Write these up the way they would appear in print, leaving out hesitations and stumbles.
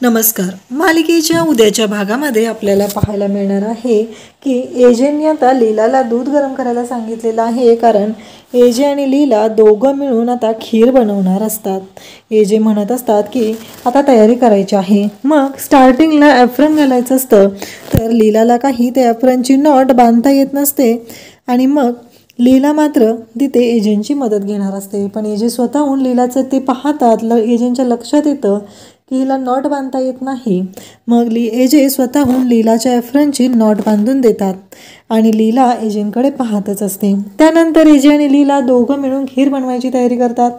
नमस्कार. मालिकेच्या उद्याच्या भागामध्ये आपल्याला पाहायला मिळणार आहे की एजेंनी आता लीलाला दूध गरम करायला सांगितलेलं आहे, कारण एजे आणि लीला दोघं मिळून आता खीर बनवणार असतात. एजे म्हणत असतात की आता तयारी करायची आहे. मग स्टार्टिंगला ॲफ्रन घालायचं असतं, तर लीलाला काही त्या ॲफ्रनची नॉट बांधता येत नसते आणि मग लीला मात्र तिथे एजंटची मदत घेणार असते. पण एजे स्वतःहून लीलाचं ते पाहतात. एजंटच्या लक्षात येतं की हिला नॉट बांधता येत नाही. मग एजे स्वतःहून लीलाच्या ॲफ्रनची नॉट बांधून देतात आणि लीला एजेंटकडे पाहतच असते. त्यानंतर एजे आणि लीला दोघं मिळून खीर बनवायची तयारी करतात.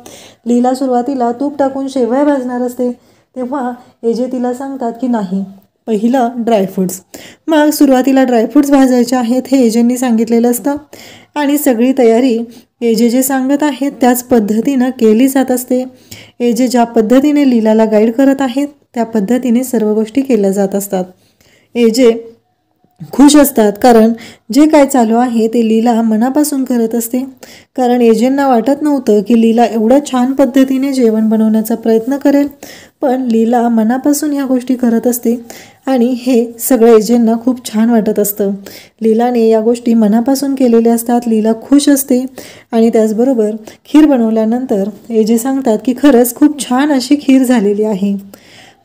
लीला सुरुवातीला तूप टाकून शेवया भाजणार असते, तेव्हा एजे तिला सांगतात की नाही, पहिलं ड्रायफ्रूट्स. मग सुरुवातीला ड्रायफ्रूट्स भाजायचे आहेत हे एजेंनी सांगितलेलं असतं आणि सगळी तयारी एजे जे सांगत आहेत त्याच पद्धतीनं केली जात असते. एजे ज्या पद्धतीने लीलाला गाईड करत आहेत त्या पद्धतीने सर्व गोष्टी केल्या जात असतात. एजे खुश असतात, कारण जे काय चालू आहे ते लीला मनापासून करत असते. कारण एजेंना वाटत नव्हतं की लीला एवढ्या छान पद्धतीने जेवण बनवण्याचा प्रयत्न करेल, पण लीला मनापासून ह्या गोष्टी करत असते आणि हे सगळं एजेंना खूप छान वाटत असतं. लीलाने या गोष्टी मनापासून केलेल्या असतात. लीला खुश असते आणि त्याचबरोबर खीर बनवल्यानंतर एजे सांगतात की खरंच खूप छान अशी खीर झालेली आहे.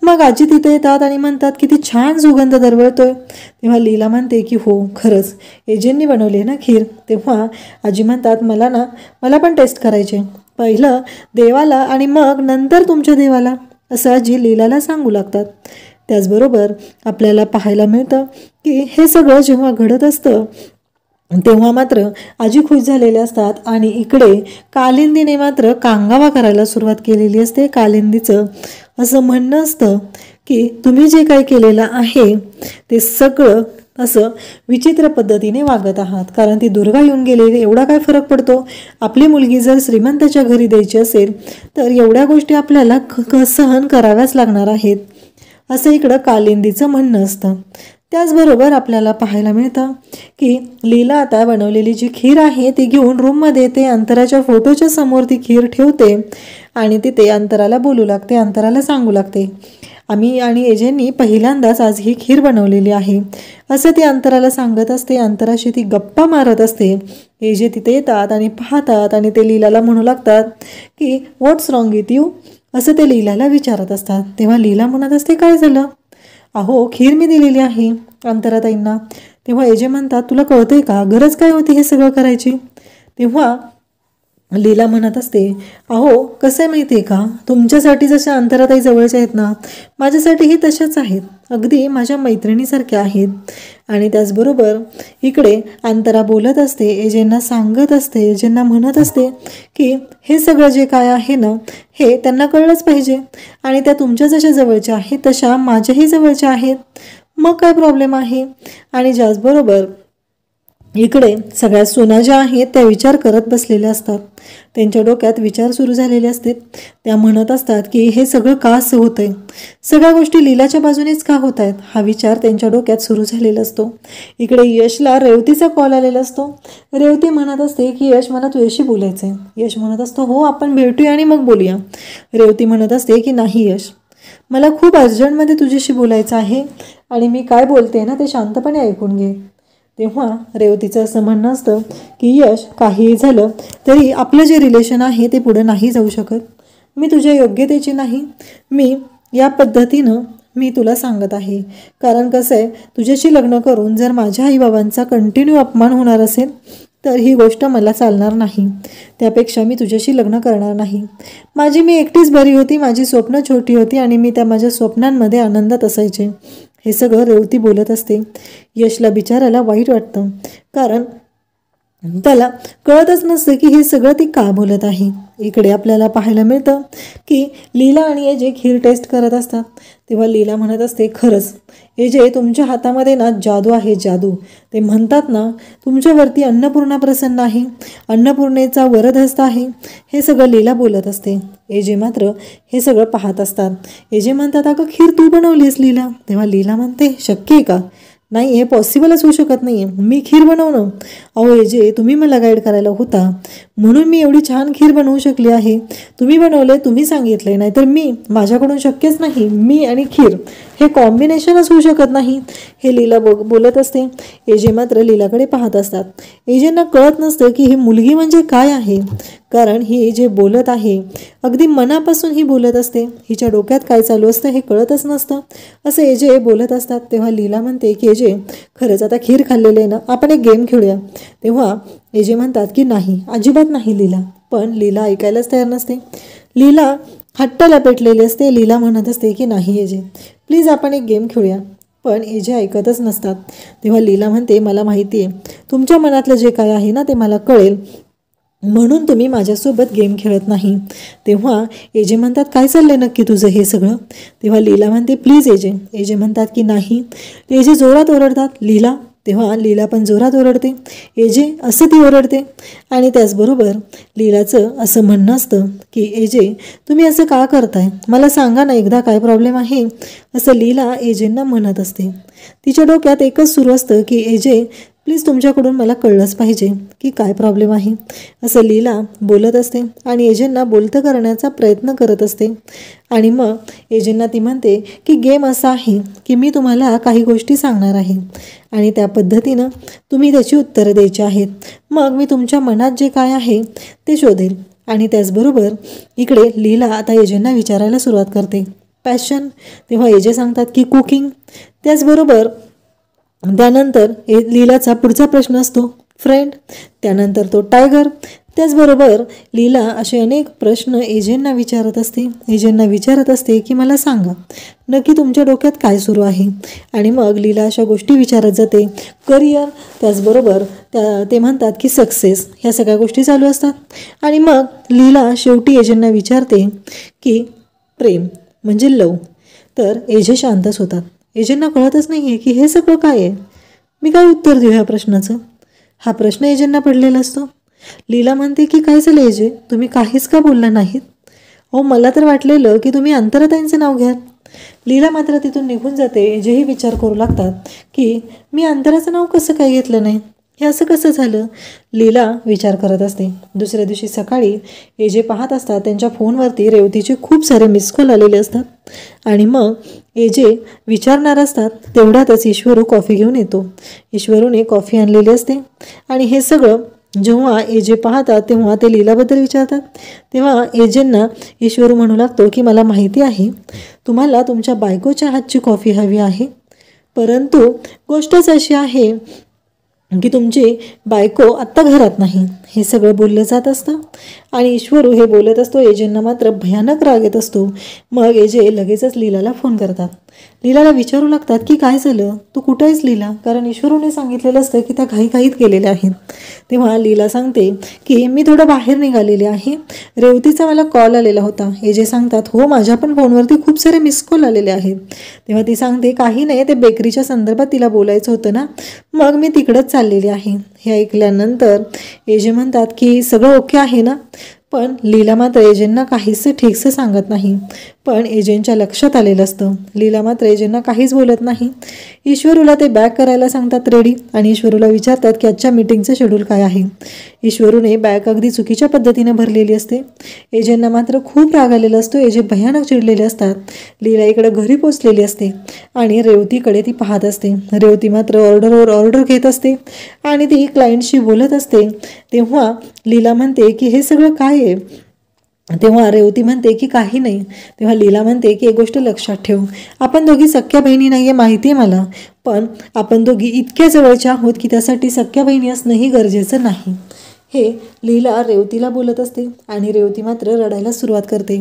मग आजी तिथे येतात आणि म्हणतात किती छान सुगंध दरवळतोय. तेव्हा लीला म्हणते की हो, खरंच एजेंनी बनवली ना खीर. तेव्हा आजी म्हणतात मला पण टेस्ट करायचे, पहिलं देवाला आणि मग नंतर तुमच्या देवाला, असं आजी लीलाला सांगू लागतात. त्याचबरोबर आपल्याला पाहायला मिळतं की हे सगळं जेव्हा घडत असतं तेव्हा मात्र आजी खुश झालेले असतात आणि इकडे कालिंदीने मात्र कांगावा करायला सुरुवात केलेली असते. कालिंदीचं असं म्हणणं असतं की तुम्ही जे काही केलेलं आहे ते सगळं असं विचित्र पद्धतीने वागत आहात, कारण ती दुर्गा येऊन गेलेली, एवढा काय फरक पडतो. आपली मुलगी जर श्रीमंताच्या घरी द्यायची असेल तर एवढ्या गोष्टी आपल्याला सहन कराव्याच लागणार आहेत, असं इकडं कालिंदीचं म्हणणं असतं. त्याचबरोबर आपल्याला पाहायला मिळतं की लीला आता बनवलेली जी खीर आहे ती घेऊन रूममध्ये येते. अंतराच्या फोटोच्या समोर ती खीर ठेवते आणि तिथे अंतराला बोलू लागते, अंतराला सांगू लागते आम्ही आणि एजेंनी पहिल्यांदाच आज ही खीर बनवलेली आहे, असं ती अंतराला सांगत असते. अंतराशी ती गप्पा मारत असते. एजे तिथे येतात आणि पाहतात आणि ते लीलाला म्हणू लागतात की व्हॉट्स रॉंग विथ यू, असं ते लीलाला विचारत असतात. तेव्हा लीला म्हणत असते काय झालं, अहो खीर मी दिलेली आहे अंतराताईंना. तेव्हा एजे म्हणतात तुला कळतंय का, गरज काय होती हे सगळं करायची. तेव्हा लीला म्हणत असते अहो कसं आहे माहिती आहे का, तुमच्यासाठी जशा अंतराताई जवळच्या आहेत ना, माझ्यासाठीही तशाच आहेत, अगदी माझ्या मैत्रिणीसारख्या आहेत. आणि त्याचबरोबर इकडे अंतरा बोलत असते, एजेंना सांगत असते, एजेंना म्हणत असते की हे सगळं जे काय आहे ना हे त्यांना कळलंच पाहिजे आणि त्या तुमच्या जशा जवळच्या आहेत तशा माझ्याही जवळच्या आहेत, मग काय प्रॉब्लेम आहे. आणि त्याचबरोबर इकडे सगळ्या सुना ज्या आहेत त्या विचार करत बसलेल्या असतात, त्यांच्या डोक्यात विचार सुरू झालेले असतात. त्या म्हणत असतात की हे सगळं का असं होतंय, सगळ्या गोष्टी लीलाच्या बाजूनेच का होत आहेत, हा विचार त्यांच्या डोक्यात सुरू झालेला असतो. इकडे यशला रेवतीचा कॉल आलेला असतो. रेवती म्हणत असते की यश मला तुझ्याशी बोलायचं आहे. यश म्हणत असतो हो आपण भेटूया आणि मग बोलूया. रेवती म्हणत असते की नाही यश, मला खूप अर्जंटमध्ये तुझ्याशी बोलायचं आहे आणि मी काय बोलते ना ते शांतपणे ऐकून घे. तेव्हा रेवतीचं असं म्हणणं असतं की यश काहीही झालं तरी आपलं जे रिलेशन आहे ते पुढे नाही जाऊ शकत, मी तुझ्या योग्यतेची नाही, मी या पद्धतीनं मी तुला सांगत आहे. कारण कसं आहे, तुझ्याशी लग्न करून जर माझ्या आईबाबांचा कंटिन्यू अपमान होणार असेल तर ही गोष्ट मला चालणार नाही. त्यापेक्षा मी तुझ्याशी लग्न करणार नाही. मी एकटीच बरी होती, माझी स्वप्न छोटी होती आणि मी त्या माझ्या स्वप्नांमध्ये आनंदात असायचे. हे सगळं रेवती बोलत असते. यशला बिचाराला वाईट वाटतं, कारण त्याला कळतच नसतं की हे सगळं ती का बोलत आहे. इकडे आपल्याला पाहायला मिळतं की लीला आणि एजे खीर टेस्ट करत असतात. तेव्हा लीला म्हणत असते खरंच एजे तुमच्या हातामध्ये ना जादू आहे, जादू. ते म्हणतात ना तुमच्यावरती अन्नपूर्णा प्रसन्न आहे, अन्नपूर्णेचा वरदहस्त आहे, हे सगळं लीला बोलत असते. एजे मात्र हे सगळं पाहत असतात. एजे म्हणतात अगं खीर तू बनवलीस लीला. तेव्हा लीला म्हणते शक्य आहे का, नाही, हे पॉसिबलच होऊ शकत नाही आहे. मी खीर बनवणं, अहो एजे तुम्ही मला गाईड करायला होता म्हणून मी एवढी छान खीर बनवू शकली आहे. तुम्ही बनवले, तुम्ही सांगितले, नाहीतर माझ्याकडून शक्यच नाही. मी आणि खीर हे कॉम्बिनेशनच होऊ शकत नाही. हे लीला बोलत असते. एजे मात्र लीलाकडे पाहत असतात. एजेंना कळत नसतं की ही मुलगी म्हणजे काय आहे, कारण ही जे बोलत आहे अगदी मनापासून ही बोलत असते. हिच्या डोक्यात काय चालू असतं हे कळतच नसतं. असं एजे बोलत असतात. तेव्हा लीला म्हणते की एजे खरंच आता खीर खाल्लेले आहे ना, आपण एक गेम खेळूया. तेव्हा एजे म्हणतात की नाही, अजिबात नाही लीला. पण लीला ऐकायलाच तयार नसते. लीला हट्टाला पेटलेली असते. लीला म्हणत असते की नाही एजे प्लीज आपण एक गेम खेळूया. पण एजे ऐकतच नसतात. तेव्हा लीला म्हणते मला माहिती आहे तुमच्या मनातलं जे काय आहे ना ते मला कळेल, म्हणून तुम्ही माझ्यासोबत गेम खेळत नाही. तेव्हा एजे म्हणतात काय चाललंय नक्की तुझं हे सगळं. तेव्हा लीला म्हणते प्लीज एजे. एजे म्हणतात की नाही. एजे जोरात ओरडतात लीला. तेव्हा लीला पण जोरात ओरडते. एजे असं ती ओरडते. आणि त्याचबरोबर लीलाचं असं म्हणणं असतं की एजे तुम्ही असं का करताय, मला सांगा ना एकदा काय प्रॉब्लेम आहे, असं लीला एजेंना म्हणत असते. तिच्या डोक्यात एकच सुरू असतं की एजे प्लीज तुमच्याकडून मला कळलंच पाहिजे की काय प्रॉब्लेम आहे, असं लीला बोलत असते. आणि एजेंना बोलतं करण्याचा प्रयत्न करत असते. आणि मग एजेंना ती म्हणते की गेम असा आहे की मी तुम्हाला काही गोष्टी सांगणार आहे आणि त्या पद्धतीनं तुम्ही त्याची उत्तरं द्यायची आहेत. मग मी तुमच्या मनात जे काय आहे ते शोधेल. आणि त्याचबरोबर इकडे लीला आता एजेंना विचारायला सुरुवात करते पॅशन. तेव्हा एजे सांगतात की कुकिंग. त्याचबरोबर त्यानंतर लीलाचा पुढचा प्रश्न असतो फ्रेंड. त्यानंतर तो टायगर. त्याचबरोबर लीला असे अनेक प्रश्न एजेंना विचारत असते. एजेंना विचारत असते की मला सांगा नक्की तुमच्या डोक्यात काय सुरू आहे. आणि मग लीला अशा गोष्टी विचारत जाते. करिअर, त्याचबरोबर ते म्हणतात की सक्सेस, ह्या सगळ्या गोष्टी चालू असतात. आणि मग लीला शेवटी एजेंना विचारते की प्रेम म्हणजे लव. तर एजे शांतच होतात. एजेंना कळतच नाही आहे की हे सगळं काय आहे, मी काय उत्तर देऊ ह्या प्रश्नाचं. हा प्रश्न एजेंना पडलेला असतो. लीला म्हणते की काय झालं एजे, तुम्ही काहीच का बोलला नाहीत. हो, मला तर वाटलेलं की तुम्ही अंतराताईंचं नाव घ्याल. लीला मात्र तिथून निघून जाते. एजेही विचार करू लागतात की मी अंतराचं नाव कसं काय घेतलं नाही, हे असं कसं झालं. लीला विचार करत असते. दुसऱ्या दिवशी सकाळी एजे पाहत असतात त्यांच्या फोनवरती रेवतीचे खूप सारे मिस कॉल आलेले असतात. आणि मग एजे विचारणार असतात तेवढ्यातच ईश्वरू कॉफी घेऊन येतो. ईश्वरूने कॉफी आणलेली असते. आणि हे सगळं जेव्हा एजे पाहतात तेव्हा ते लीलाबद्दल विचारतात. तेव्हा एजेंना ईश्वरू म्हणू लागतो की मला माहिती आहे तुम्हाला तुमच्या बायकोच्या हातची कॉफी हवी आहे, परंतु गोष्टच अशी आहे की तुमची बायको आत्ता घरात नाही. हे सगळं बोललं जात असतं. आणि ईश्वरू हे बोलत असतो. एजेंना मात्र भयानक राग येत असतो. मग एजे लगेचच लीलाला फोन करतात. लीलाला विचारू लागतात की काय झालं, तू कुठं आहेस लीला, कारण ईश्वरूने सांगितलेलं असतं की त्या घाईघाईत गेलेल्या आहेत. तेव्हा लीला सांगते की मी थोडं बाहेर निघालेले आहे, रेवतीचा मला कॉल आलेला होता. एजे सांगतात हो, माझ्या पण फोनवरती खूप सारे मिस कॉल आलेले आहेत. तेव्हा ती सांगते काही नाही, ते बेकरीच्या संदर्भात तिला बोलायचं होतं ना, मग मी तिकडंच चाललेली आहे. हे ऐकल्यानंतर एजे म्हणतात की सगळं ओके आहे ना. पण लीला मात्र एजेंना काहीच ठीकसं सांगत नाही. पण एजेंच्या लक्षात आलेलं असतं. लीला मात्र एजेंना काहीच बोलत नाही. ईश्वरूला ते बॅग करायला सांगतात रेडी. आणि ईश्वरूला विचारतात की आजच्या मीटिंगचं शेड्यूल काय आहे. ईश्वरूने बॅग अगदी चुकीच्या पद्धतीने भरलेली असते. एजेंना मात्र खूप राग आलेला असतो. एजे भयानक चिडलेले असतात. लीला इकडे घरी पोचलेली असते आणि रेवतीकडे ती पाहत असते. रेवती मात्र ऑर्डरवर ऑर्डर घेत असते आणि ती क्लायंटशी बोलत असते. तेव्हा लीला म्हणते की हे सगळं काय आहे. तेव्हा रेवती म्हणते की काही नाही. तेव्हा लीला म्हणते की एक गोष्ट लक्षात ठेव, आपण दोघी सख्या बहिणी नाही आहे माहिती आहे मला, पण आपण दोघी इतक्या जवळच्या आहोत की त्यासाठी सख्या बहिणी असणंही गरजेचं नाही. हे लीला रेवतीला बोलत असते. आणि रेवती मात्र रडायला सुरुवात करते.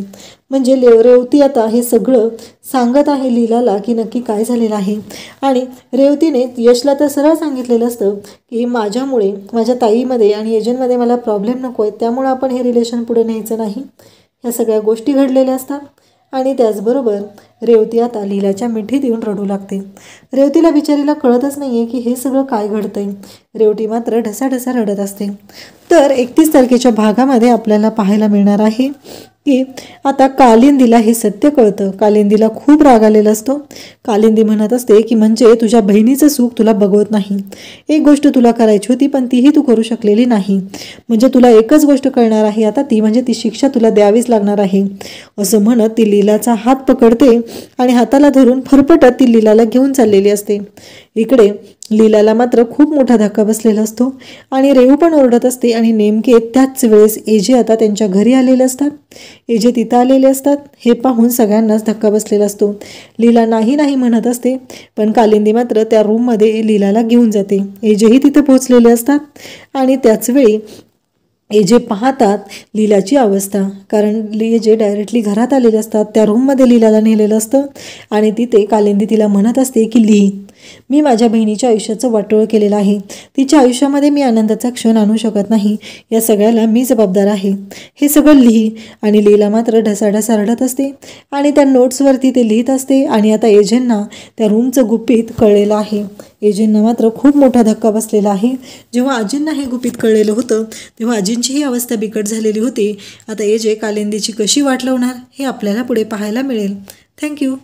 म्हणजे रेवती आता हे सगळं सांगत आहे लीलाला की नक्की काय झालेलं आहे. आणि रेवतीने यशला तर सरळ सांगितलेलं असतं की माझ्यामुळे माझ्या ताईमध्ये आणि एजंटमध्ये मला प्रॉब्लेम नको आहे, त्यामुळे आपण हे रिलेशन पुढे न्यायचं नाही. ह्या सगळ्या गोष्टी घडलेल्या असतात. आणि त्याचबरोबर रेवती आता लीलाच्या मिठीत येऊन रडू लागते. रेवतीला बिचारीला कळतच नाहीये की हे सगळं काय घडतंय. रेवती मात्र ढसाढसा रडत असते. तर 31 तारखेच्या भागामध्ये आपल्याला पाहायला मिळणार आहे की आता कालिंदीला हे सत्य कळतं. कालिंदीला खूप राग आलेला असतो. कालिंदी म्हणत असते की म्हणजे तुझ्या बहिणीचं सुख तुला बघवत नाही. एक गोष्ट तुला करायची होती पण तीही तू करू शकलेली नाही. म्हणजे तुला एकच गोष्ट कळणार आहे आता, ती म्हणजे ती शिक्षा तुला द्यावीच लागणार आहे. असं म्हणत ती लीलाचा हात पकडते आणि हाताला धरून फरफटत ती लीलाला घेऊन चाललेली असते. इकडे लीलाला मात्र खूप मोठा धक्का बसलेला असतो आणि रेवू पण ओरडत असते. आणि नेमके त्याच वेळेस एजे आता त्यांच्या घरी आलेले असतात. एजे तिथं आलेले असतात. हे पाहून सगळ्यांनाच धक्का बसलेला असतो. लीला नाही नाही म्हणत असते पण कालिंदी मात्र त्या रूममध्ये लीलाला घेऊन जाते. एजेही तिथं पोहोचलेले असतात आणि त्याच वेळी एजे पाहतात लीलाची अवस्था. कारण एजे डायरेक्टली घरात आलेले असतात. त्या रूममध्ये लीलाला नेलेलं असतं आणि तिथे कालिंदी तिला म्हणत असते की लिही, मी माझ्या बहिणीच्या आयुष्याचं वाटोळं केलेलं आहे. तिच्या आयुष्यामध्ये मी आनंदाचा क्षण आणू शकत नाही. या सगळ्याला मी जबाबदार आहे. हे सगळं लिही. आणि लीला मात्र ढसाढसा रडत असते आणि त्या नोट्सवरती ते लिहित असते. आणि आता एजेंना त्या रूमचं गुपित कळलेलं आहे. एजेंना मात्र खूप मोठा धक्का बसलेला आहे. जेव्हा आजींना हे गुपित कळलेलं होतं तेव्हा आजींचीही अवस्था बिकट झालेली होती. आता एजे कालिंदीची कशी वाट लावणार हे आपल्याला पुढे पाहायला मिळेल. थँक्यू.